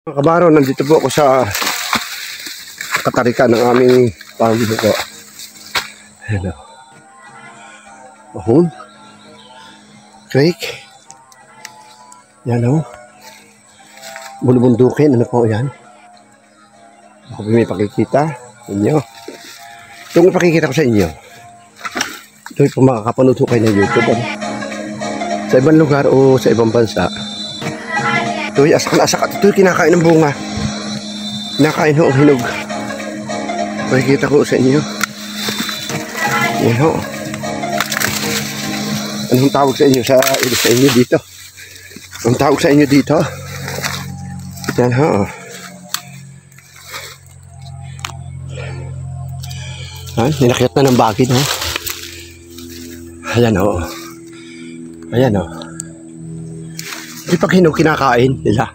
Mga kabaro, nandito po ako sa katarikan ng aming pambuko. Hello. Mahon. Creek. Yan o. Bulubundukin. Ano po yan? Ako may pakikita inyo. Itong ipakikita ko sa inyo. Ito po makakapanood ko kayo ng YouTube. Sa ibang lugar o sa ibang bansa. Ito yung asak-asak at ito yung kinakain ng bunga. Kinakain ho ang hinog. Makikita ko sa inyo. Yan ho. Anong tawag sa inyo sa inyo dito? Anong tawag sa inyo dito? Yan ho. Nilakit na ng bakit ho. Ayan ho. Ayan ho. Di pag hinog kinakain nila.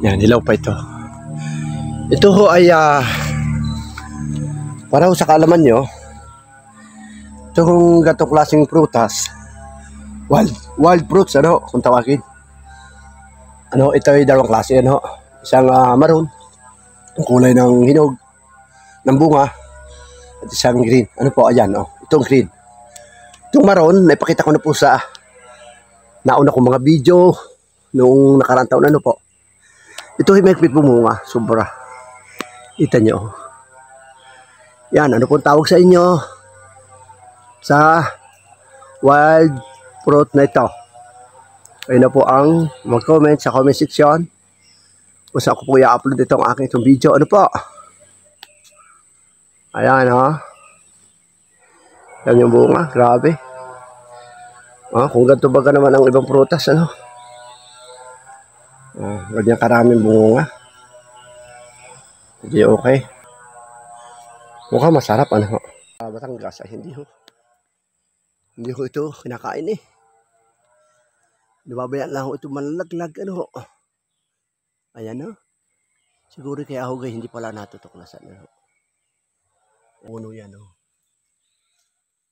Yan, hilaw pa ito. Ito ho ay para ho sa kaalaman nyo, ito hong gatong klaseng prutas, wild fruits, ano, kung tawagin. Ano, ito ay dalawang klase, ano, isang maroon, ang kulay ng hinog, ng bunga, at isang green. Ano po, ayan, oh, itong green. Itong maroon, naipakita ko na po sa nauna kong mga video noong nakarang taon, ano po. Ito ay may bumunga, sobra. Kita nyo. Yan, ano pong tawag sa inyo sa wild fruit na ito? Kayo na po ang mag-comment sa comment section kung saan ko po i-upload itong aking itong video. Ano po? Ayan, ha? Yan yung bunga, grabe. Kung ganito baga naman ang ibang prutas, ano? Ganyan karaming bunga. Hindi okay. Mukhang masarap, ano? Batangas ay hindi ho. Hindi ho ito kinakain eh. Nababayaan lang ho ito malalaglag, ano ho. Ayan ho. Siguro kaya ho guys, hindi pala natutuklasan, ano ho. Puno yan ho.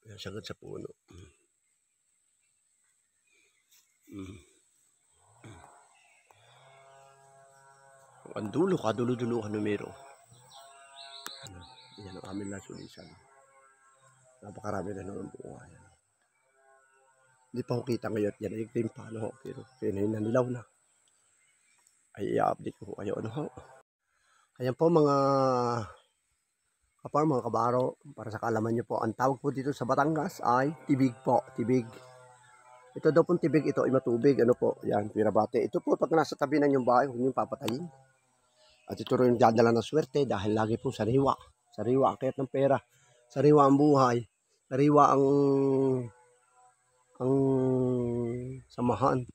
Ayan, sagad sa puno. Ang dulo, kadulo-dulo ka numero. Ano, yan ang aming nasulisan. Napakarami na ng bunga. Hindi pa ko kita ngayon. Yan ay cream pa, ano ho. Pero nanilaw na. Ay i-update ko kayo, ano ho. Ayan po mga kapar, mga kabaro. Para sa kaalaman nyo po, ang tawag po dito sa Batangas ay tibig po. Tibig. Ito daw pong tibig, ito ay matubig. Ano po, yan, pirabate. Ito po, pag nasa tabi ng yung bahay, huwag nyo papatayin. At ito rin dadala ng swerte dahil lagi po sariwa. Sariwa ang kayat ng pera. Sariwa ang buhay. Sariwa ang samahan.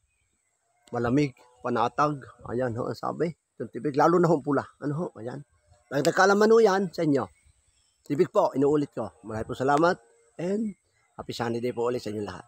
Malamig, panatag. Ayan ho, ang sabi. Itong tibig, lalo na hong pula. Ano ho, ayan. Nagkalaman ho yan sa inyo. Tibig po, inuulit ko. Maraming po salamat and happy Sunday day po ulit sa inyo lahat.